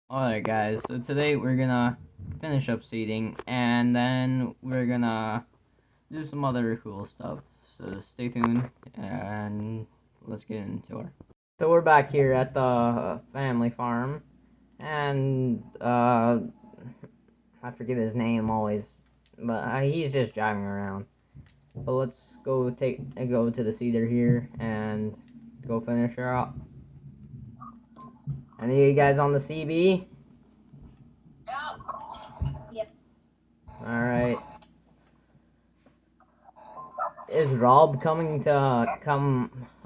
Alright guys, so today we're gonna finish up seeding and then we're gonna do some other cool stuff. So stay tuned and let's get into it. So we're back here at the family farm and I forget his name always, but he's just driving around. But let's go go to the seeder here and go finish her up. Any of you guys on the CB? Yep. Alright. Is Rob coming to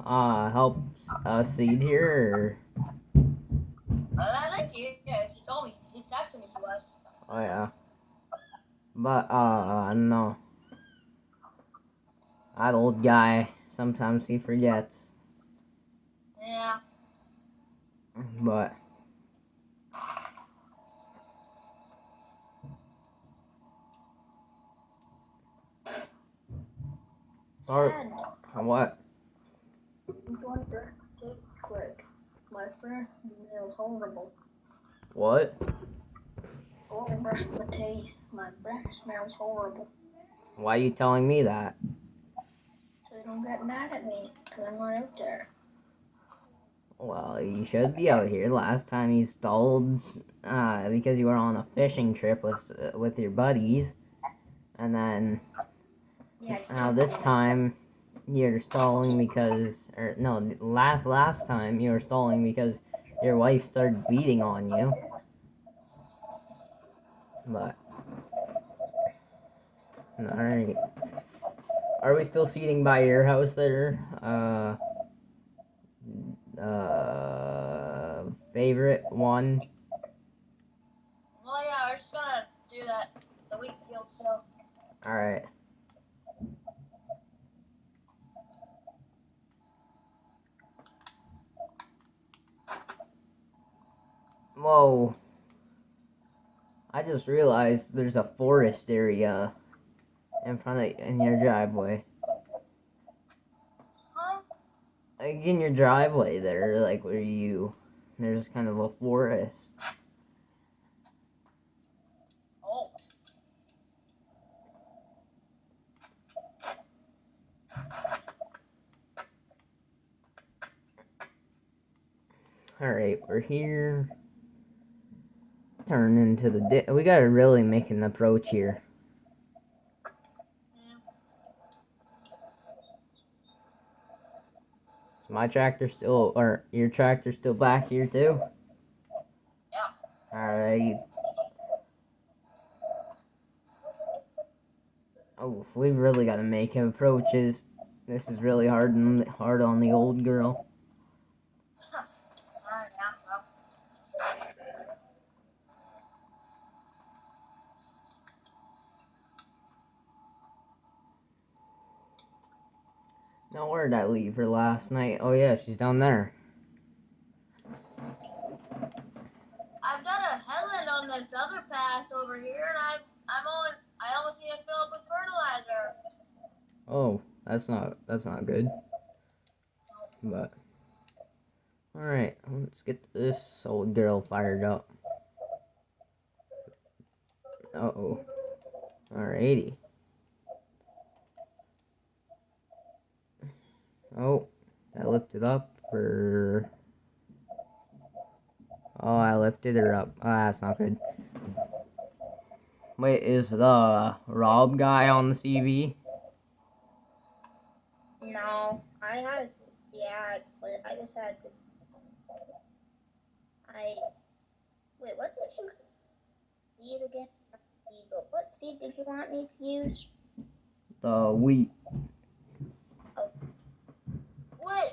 help us seed here? I think he is. He told me. He texted me he was. Oh yeah. But no. That old guy, sometimes he forgets. Yeah. But sorry. Dad, What? I'm going for dates quick. My breath smells horrible. What? Going to brush my teeth. My breath smells horrible. Why are you telling me that? So don't get mad at me, because I'm not out there. Well, you should be out here. Last time you stalled because you were on a fishing trip with your buddies, and then Yeah. now this time you're stalling because, or no, last time you were stalling because your wife started beating on you. But alright, are we still seating by your house there? Favorite one. Well, yeah, we're just gonna do that. The wheat field still. All right. Whoa. I just realized there's a forest area in your driveway. Huh? Like in your driveway there, like there's kind of a forest. Oh. Alright, we're here. Turn into the we gotta really make an approach here. Yeah. Is my tractor still, or your tractor still back here too? Yeah. Alright. Oh, we really gotta make approaches. This is really hard on the old girl. Yeah, well. Now where did I leave her last night? Oh yeah, she's down there. I've done a headland on this other pass over here, and I almost need to fill up with fertilizer. Oh, that's not good. But alright, let's get this old girl fired up. Uh-oh. Alrighty. Oh, I lifted up or oh, I lifted her up. Ah, that's not good. Wait, is the Rob guy on the CV? No, I just had to, I, wait, what did you seed again? Eagle. What seed did you want me to use? The wheat. Oh, wait,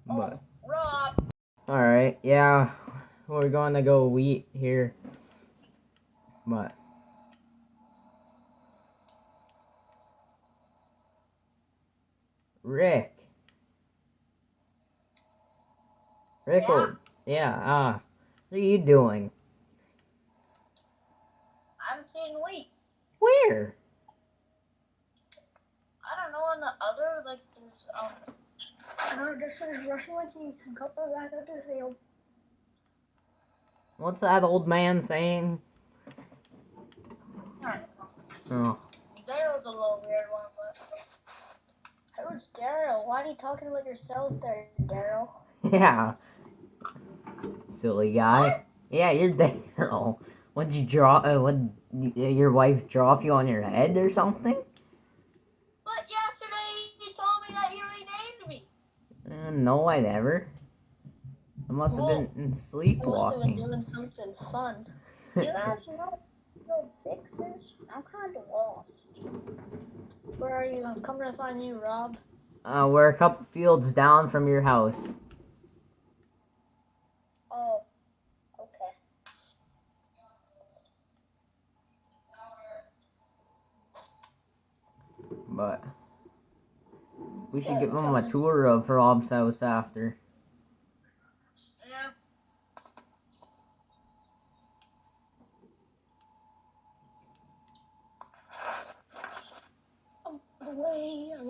But Rob. alright, yeah, we're going to go wheat here. But Rick. Rickle. Yeah, what are you doing? I'm seeing wheat. Where? I don't know, on the other, like, there's, no, this is Russian wheat. You can go back out to the field. What's that old man saying? Oh. Daryl's a little weird one, but. Who's Daryl? Why are you talking about yourself there, Daryl? Yeah. Silly guy. Yeah, you're Daryl. What'd you your wife drop you on your head or something? But yesterday you told me that you renamed me. No, I never. I must have been I must have been sleepwalking. doing something fun. You guys know Field 6 is? I'm kind of lost. Where are you? I'm coming to find you, Rob. We're a couple fields down from your house. Oh, okay. But we should give them a tour of Rob's house after. Yeah. I'm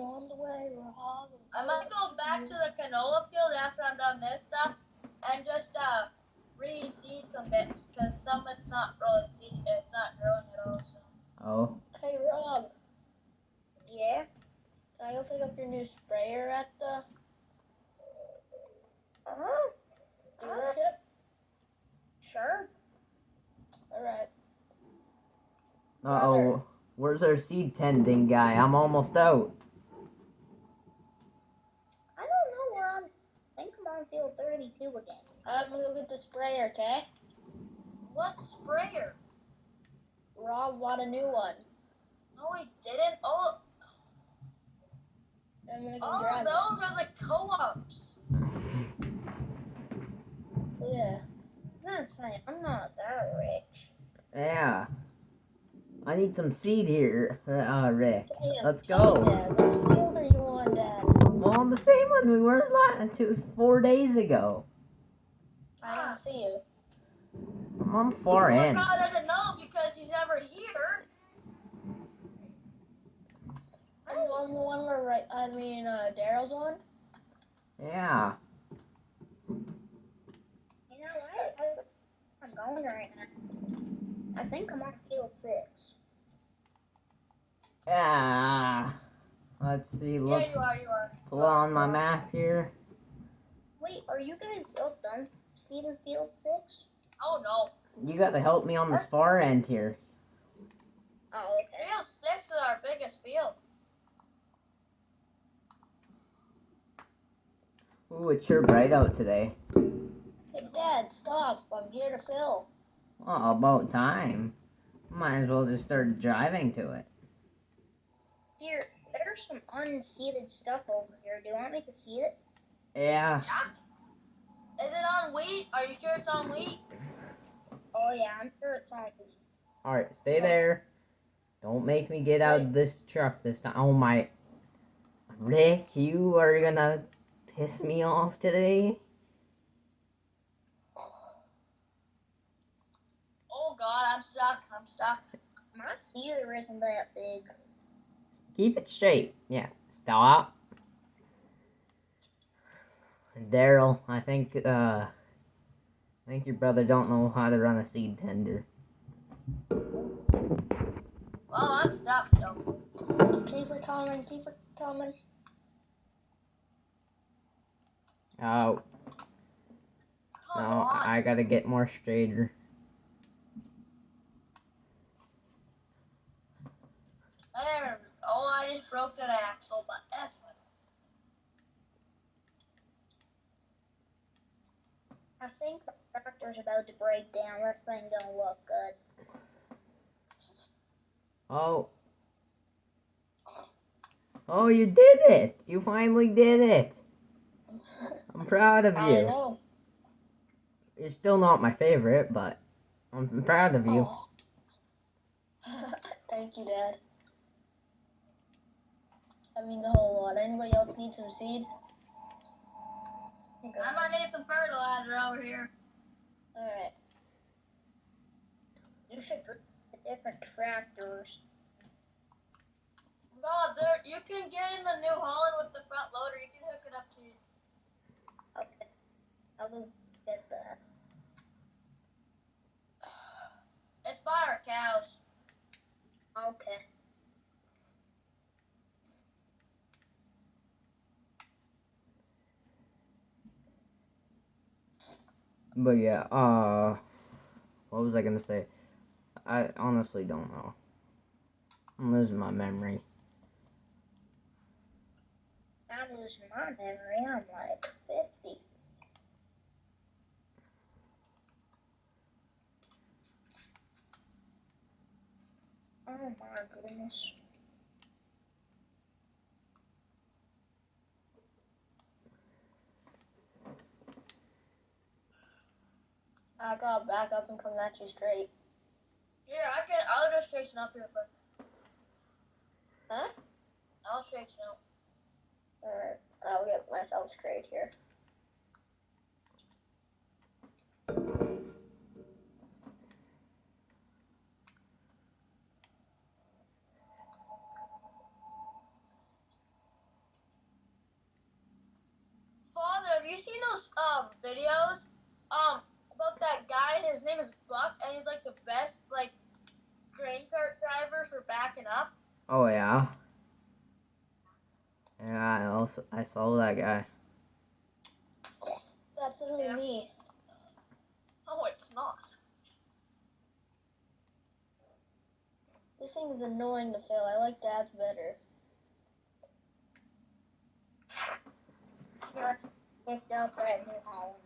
on the way, Rob. I might go back to the canola field after I'm done this stuff and just reseed some bits because some it's not really seed, it's not growing at all. So. Oh. Hey Rob. Yeah. Can I go pick up your new sprayer at the dealership? Sure. All right. Uh-oh. Where's our seed tending guy? I'm almost out. I don't know where I think I'm on field 32 again. I'm gonna go get the sprayer, okay? What sprayer? Rob bought a new one. No, he didn't. Oh, I'm gonna go grab those are the co-ops. Yeah. That's right. I'm not that rich. Yeah. I need some seed here, Rick. Damn, Let's go. Dad, what field are you on, Dad? Well, on the same one we were 4 days ago. I don't see you. I'm on the far end. Well, God doesn't know because he's never here. Are you on the one where Daryl's on? Yeah. You know what? I'm going right now. I think I'm on field 6. Yeah. Let's see. Let's You are. pull on my map here. Wait, are you guys all done seeding field 6? Oh, no. You gotta help me on this far end here. Oh, okay. Field 6 is our biggest field. Ooh, it's sure bright out today. Hey, Dad, stop. I'm here to fill. Well, about time. Might as well just start driving to it. Here, there's some unseeded stuff over here. Do you want me to seed it? Yeah. Is it on wheat? Are you sure it's on wheat? Oh, yeah, I'm sure it's on wheat. Alright, stay there. Don't make me get out of this truck this time. Oh my. Rick, you are gonna piss me off today? Oh, God, I'm stuck. My seeder isn't that big. Keep it straight. Yeah, stop. Daryl, I think your brother don't know how to run a seed tender. Well, I'm stuck, so. Keep it coming. Oh. No, I gotta get more straighter. There. Oh, I just broke that axle, but that's fine. I think the tractor's about to break down. This thing don't look good. Oh. Oh, you did it! You finally did it! I'm proud of you. I know. You're still not my favorite, but I'm proud of you. Oh. Thank you, Dad. That means a whole lot. Anybody else need some seed? I might need some fertilizer over here. Alright. You should get different tractors. God, you can get in the New Holland with the front loader. You can hook it up to you. Okay. I'll go get that. But yeah, what was I gonna say? I honestly don't know. I'm losing my memory. I'm losing my memory. I'm like 50. Oh my goodness. I gotta back up and come at you straight. Yeah, I'll just straighten up here quick. Huh? I'll straighten up. Alright, I'll get myself straight here. Father, have you seen those videos about that guy? His name is Buck, and he's like the best like grain cart driver for backing up. Oh yeah. Yeah, I saw that guy. That's literally me. Oh, it's not. This thing is annoying to fail. I like Dad's better. You're picked up at New Holland.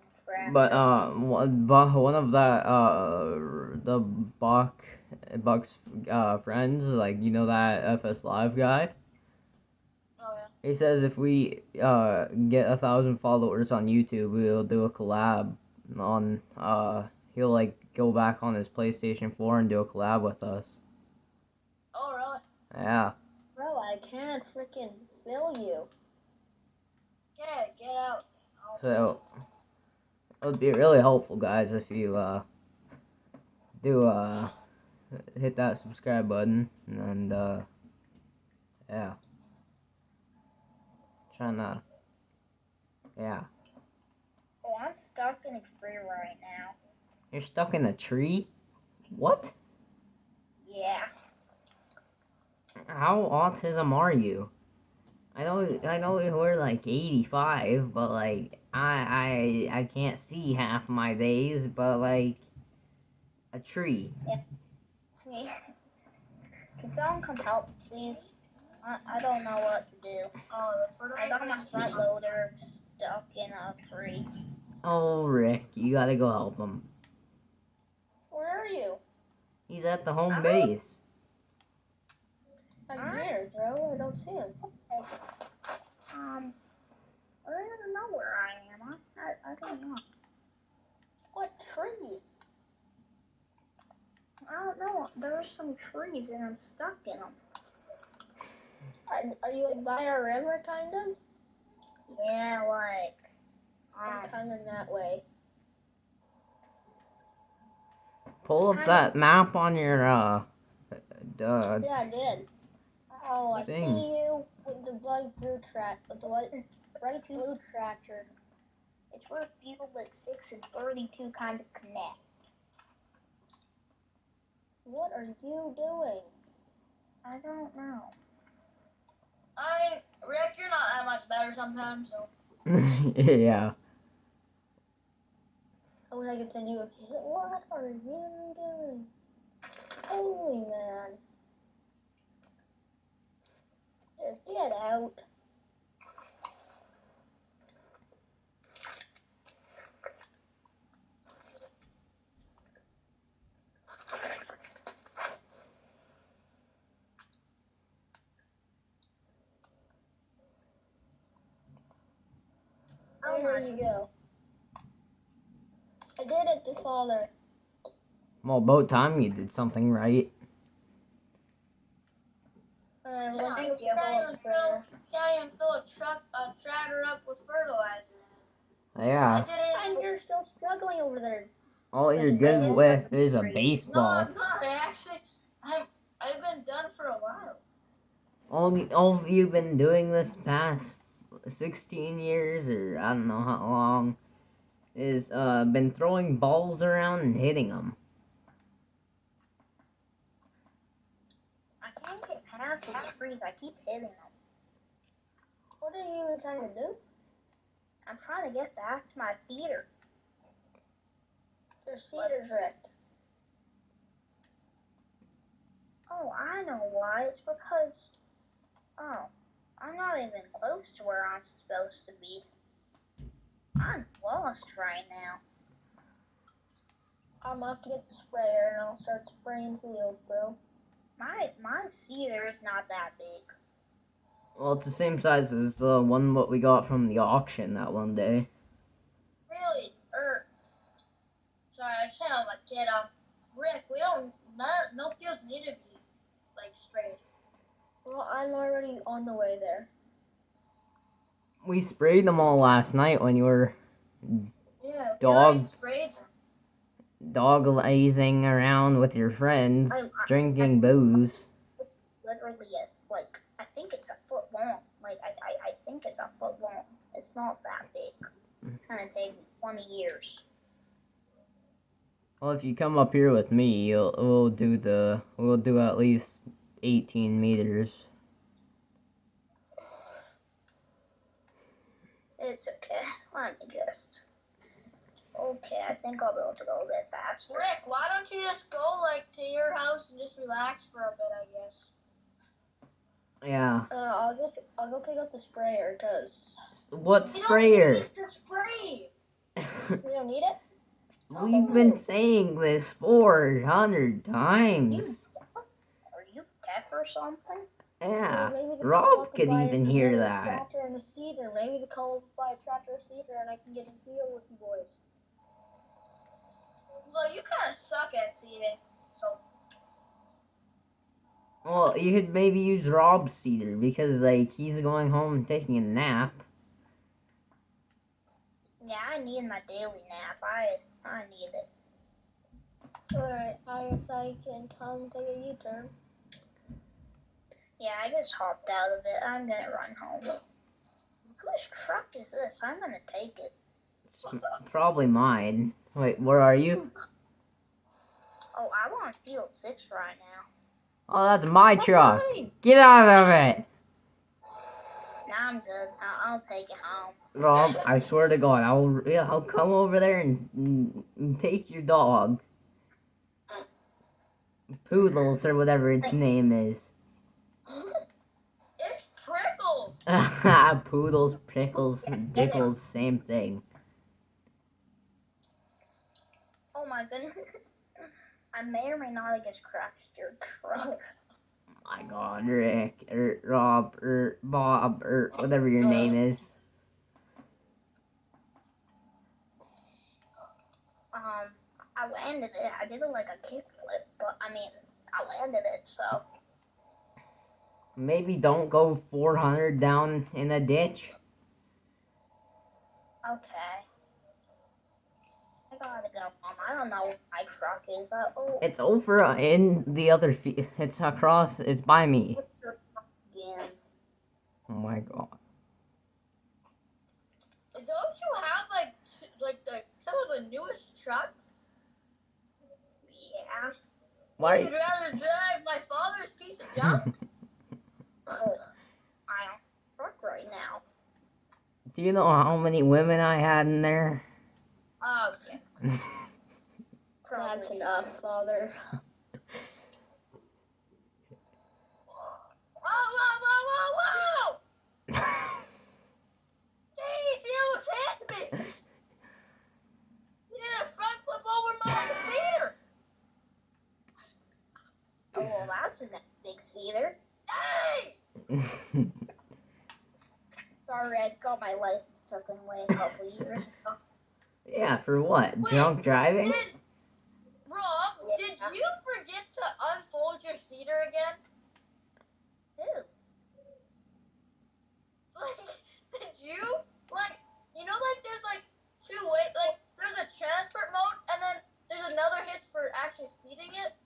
But one of the Buck's friends, like that FS Live guy. Oh yeah. He says if we get 1,000 followers on YouTube, we'll do a collab on he'll like go back on his PlayStation 4 and do a collab with us. Oh really? Yeah. Bro, I can't freaking feel you. Yeah, get out. So it would be really helpful, guys, if you do hit that subscribe button and yeah. Trying to yeah. Oh, I'm stuck in a tree right now. You're stuck in a tree? What? Yeah. How autism are you? I know we're like 85, but like I can't see half my days, but like a tree. Yeah. Can someone come help, please? I don't know what to do. I got my front loader stuck in a tree. Oh, Rick, you gotta go help him. Where are you? He's at the home base. I'm here, bro. I don't see him. I don't even know where I am. I don't know. What tree? I don't know. There are some trees and I'm stuck in them. Are you like by a river, kind of? Yeah, like. I'm coming that way. Pull up that map on your Yeah, I did. Oh, I see thing. you with the bright blue tractor. It's where Fuel like 6 and 32 kind of connect. What are you doing? I don't know. Rick, you're not that much better sometimes, so. Yeah. I wish I could send you a kiss. What are you doing? Holy man. Just get out. There you go. I did it to Father. Well, about time you did something right. Can't even fill a tractor up with fertilizer. Yeah. And you're still struggling over there. All you're good with is a No, baseball. I'm not. I've been done for a while. All you've been doing this past 16 years, or I don't know how long, is been throwing balls around and hitting them. I can't get past these trees. I keep hitting them. What are you trying to do? I'm trying to get back to my cedar. Your cedar's wrecked. Oh, I know why. It's because, I'm not even close to where I'm supposed to be. I'm lost right now. I'm gonna have to get the sprayer and I'll start spraying fields, bro. My cedar is not that big. Well, it's the same size as the one what we got from the auction that one day. Really? Sorry, I sound like kid. Rick, we don't. No fields need to be like sprayed. Well, I'm already on the way there. We sprayed them all last night when you were Yeah. dog lazing around with your friends, drinking booze. Literally, yes. Like, I think it's a foot long. Like, I think it's a foot long. It's not that big. It's gonna take 20 years. Well, if you come up here with me, we'll do at least 18 meters. It's okay. Let me just. Okay, I think I'll be able to go a bit faster. Rick, why don't you just go like to your house and just relax for a bit? I guess. Yeah. I'll go pick up the sprayer, cause. What sprayer? You don't need the spray. You don't need it? We've been saying this 400 times. Are you deaf or something? Yeah, Rob could even hear that. Tractor and a cedar. Maybe the call by a tractor or cedar, and I can get in field with you boys. Well, you kind of suck at seeding, so. Well, you could maybe use Rob's cedar because like he's going home and taking a nap. Yeah, I need my daily nap. I need it. Alright, I guess I can come take a U-turn. Yeah, I just hopped out of it. I'm gonna run home. Whose truck is this? I'm gonna take it. It's probably mine. Wait, where are you? Oh, I'm on field 6 right now. Oh, that's my truck. Get out of it. Nah, I'm good. I'll take it home. Rob, I swear to God, I'll come over there and take your dog. Poodles or whatever its name is. It's Prickles. Poodles, pickles, dickles, same thing. Oh my goodness. I may or may not have just crashed your truck. My God, Rick, or Rob, or Bob, or whatever your name is. I landed it. I did it like a kickflip, but I mean, I landed it, so. Maybe don't go 400 down in a ditch. Okay. I gotta go home. I don't know where my truck is. It's over in the other it's across, it's by me. Again. Oh my God. Don't you have like some of the newest trucks? Yeah. Why? You'd rather drive my father's piece of junk? Oh, I don't truck right now. Do you know how many women I had in there? Okay. That's enough, father. Whoa! Jeez, you almost hit me! You did a front flip over my cedar! Oh, well, that's a big cedar. Hey! Sorry, I got my license taken away a couple years ago. Yeah, for what? Wait, Drunk driving? Rob, did you forget to unfold your cedar again? Who? Did you? There's two ways, there's a transport mode, and then there's another hitch for actually seeding it?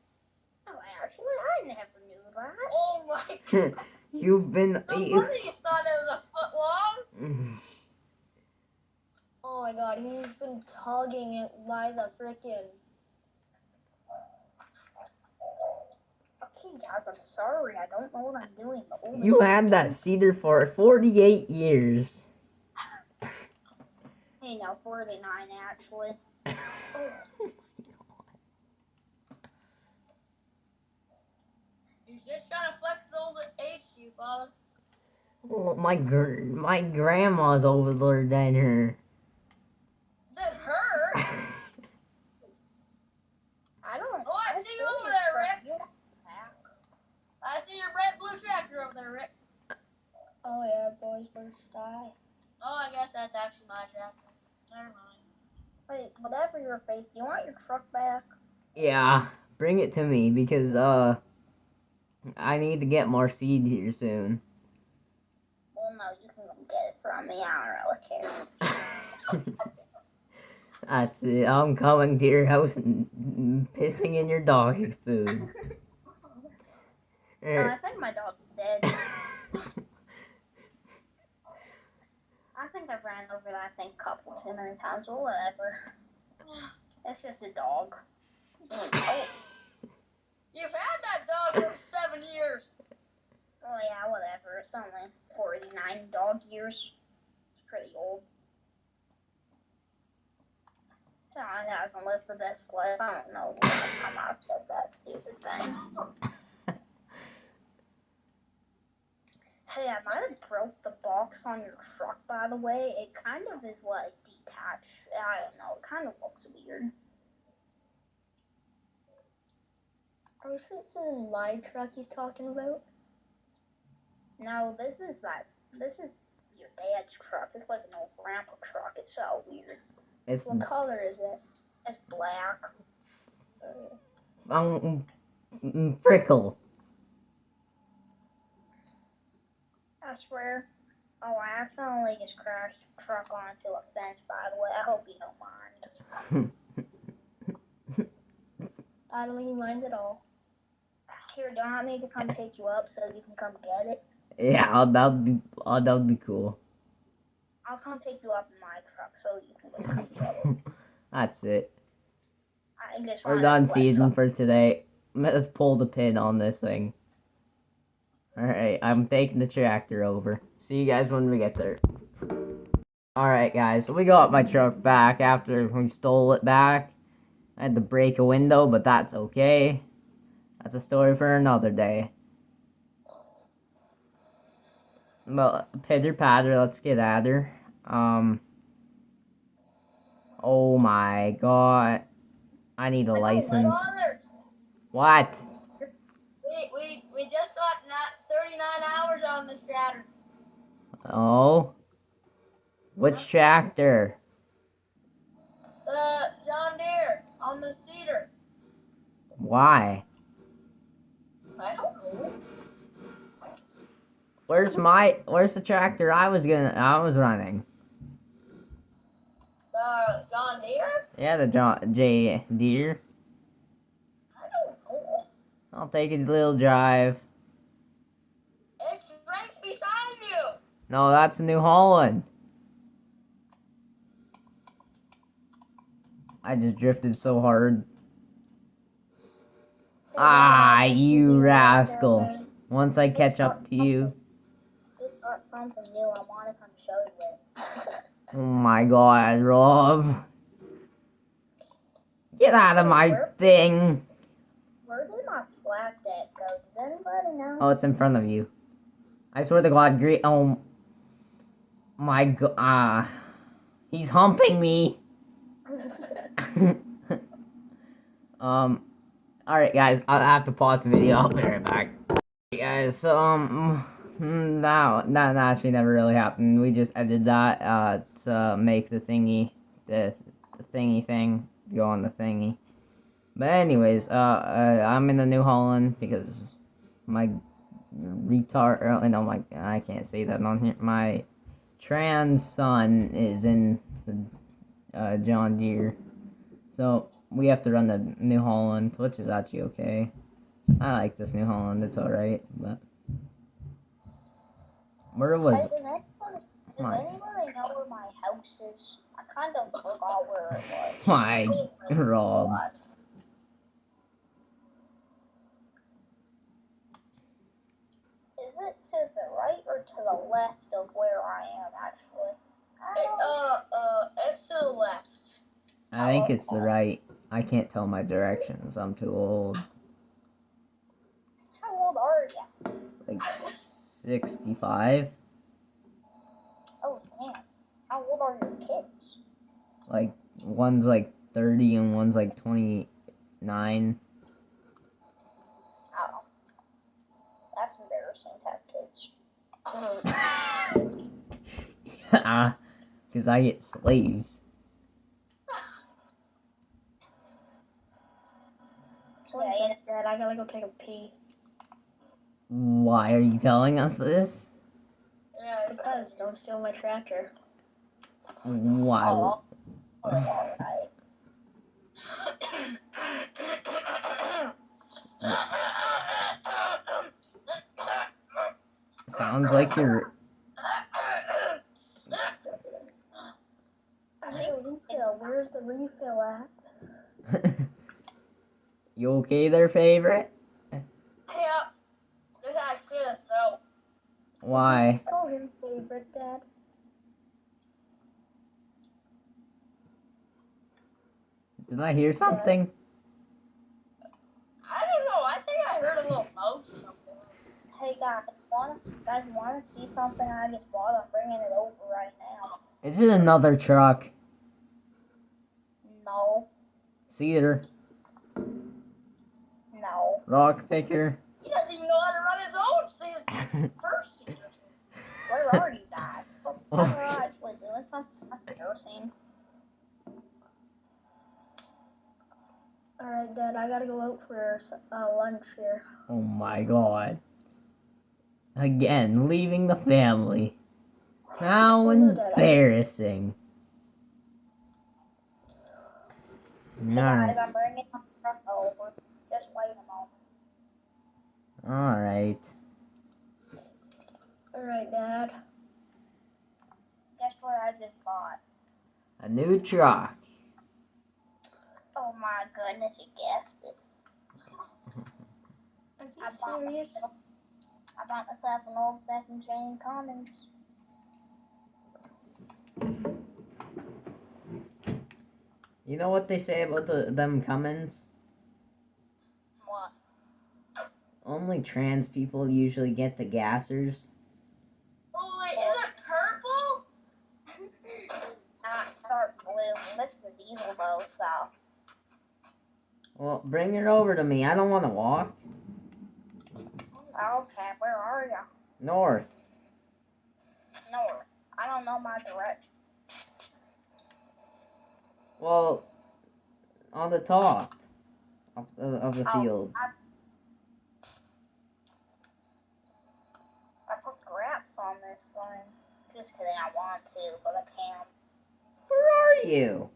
Oh, actually, I never knew that. Oh my God. You've been... No wonder you thought it was a foot long. Oh my God, he's been tugging it by the frickin'. Okay, guys, I'm sorry. I don't know what I'm doing. You had that cedar for 48 years. Hey, no, 49 actually. Oh, my grandma's older than her. That hurt. I don't. Oh, I see you over there, Rick. I see your red blue tractor over there, Rick. Oh yeah, boys first die. Oh, I guess that's actually my tractor. Never mind. Wait, whatever your face, do you want your truck back? Yeah, bring it to me because I need to get more seed here soon. Well, no, you can go get it from me. I don't really care. That's it. I'm coming to your house and pissing in your dog food. I think my dog's dead. I think I've ran over that thing a couple too many times, or whatever. It's just a dog. Oh, You've had that dog for 7 years. oh yeah, whatever. It's only 49 dog years. It's pretty old. John hasn't lived the best life. I don't know the last time I said that stupid thing. Hey, I might have broke the box on your truck, by the way. It kind of is like detached. I don't know. It kind of looks weird. Are you sure this isn't my truck he's talking about? No, this is your dad's truck. It's like an old grandpa truck. It's so weird. It's What color is it? It's black. prickle. I swear. Oh, I accidentally just crashed the truck onto a fence, by the way. I hope you don't mind. I don't even mind at all. Here, do you want me to come pick you up so you can come get it? Yeah, that'd be cool. I'll come pick you up in my truck so you can just come get it. That's it. I just We're wanted done to let season some- for today. Let's pull the pin on this thing. Alright, I'm taking the tractor over. See you guys when we get there. Alright guys, so we got my truck back after we stole it back. I had to break a window, but that's okay. That's a story for another day. Well, pitter patter, let's get at her. Oh my god. I need a license. Father, What? we just got 39 hours on this tractor. Oh? Which tractor? John Deere on the cedar. Why? I don't know. Where's the tractor I was running? John Deere? Yeah, the J Deere. I don't know. I'll take a little drive. It's right beside you. No, that's New Holland. I just drifted so hard. Ah, you rascal. Once I catch up to you. Just got something new. I want to come show you it. Oh my god, Rob. Get out of my thing. Where did my flatbed go? Does anybody know? Oh, it's in front of you. I swear to God, oh my god. He's humping me. Alright guys, I'll have to pause the video. I'll be right back. Hey guys, so, no, that actually never really happened. We just edited that, to make the thingy, the thingy thing, go on the thingy. But anyways, I'm in the New Holland because my retard, no, I can't say that on here. My trans son is in the, John Deere. So, we have to run the New Holland, which is actually okay. I like this New Holland, it's alright, but... Where was... Hey, does anybody know where my house is? I kind of forgot where it was. My Rob. Is it to the right or to the left of where I am, actually? It's to the left. I think it's the right. I can't tell my directions, I'm too old. How old are you? Like 65? How old are your kids? Like, one's like 30 and one's like 29. Oh. That's embarrassing to have kids. Yeah, because I get slaves. Yeah, Dad, I gotta go take a pee. Why are you telling us this? Yeah, Because don't steal my tractor. Why? Oh, alright. Sounds like you're. Hey, refill. Where's the refill at? You okay there, favorite? Yeah. This has clear throat. Why? Call him favorite, Dad. Did I hear something? I don't know. I think I heard a little mouse or something. Hey guys, wanna see something I just bought? I'm bringing it over right now. Is it another truck? No, Cedar? no. Rock picker? He doesn't even know how to run his own season. First season. Where are you guys? I'm actually doing something. That's embarrassing. Alright, Dad, I gotta go out for lunch here. Oh my god. Again, leaving the family. How embarrassing. Hey guys, Alright. I'm bringing my truck over. Just wait a moment. Alright. Alright, Dad. Guess what I just bought? A new truck. Oh my goodness, you guessed it. Are you I bought myself an old second chain Cummins. You know what they say about them Cummins? What? Only Only trans people usually get the gassers. Oh, wait, is it purple? Dark blue. This is the diesel though, so. Well, bring it over to me. I don't want to walk. Okay, where are you? North. North. I don't know my direction. Well, on the top of the field. I put graphs on this thing. Just kidding, I want to, but I can't. Where are you?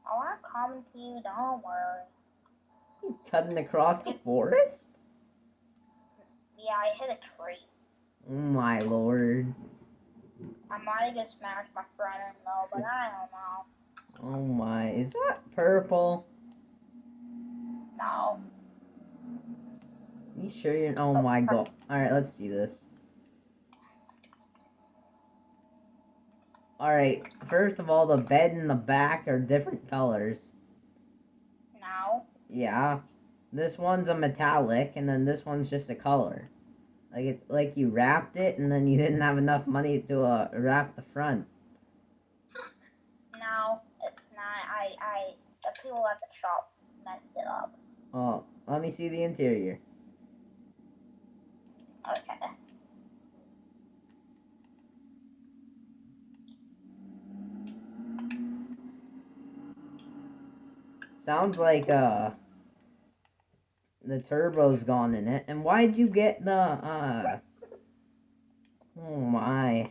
Oh, I'm coming to you, don't worry. You cutting across the forest? Yeah, I hit a tree. Oh my lord. I might have just smashed my front end though, but I don't know. Oh my. Is that purple? No. You sure you're. Oh my god. Alright, let's see this. Alright, first of all, the bed and the back are different colors. No. Yeah. This one's a metallic, and then this one's just a color. Like, it's like you wrapped it, and then you didn't have enough money to wrap the front. No, it's not. The people at the shop messed it up. Oh, let me see the interior. Okay. Sounds like, the turbo's gone in it. And why'd you get the, oh my.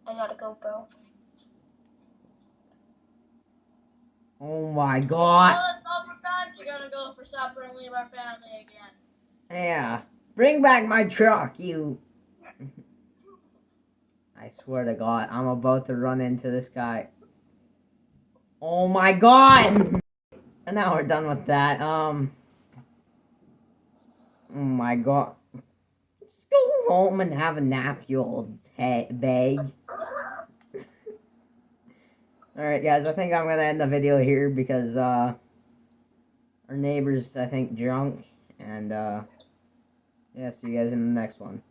I gotta go, bro. Oh my Well, god. it's overtime. You're gonna go for supper and leave our family again. Yeah. Bring back my truck, you. I swear to God, I'm about to run into this guy. Oh my god! And now we're done with that. Oh my god. Just go home and have a nap, you old bag. Alright, guys, I think I'm gonna end the video here because, our neighbor's, I think, drunk. And, yeah, see you guys in the next one.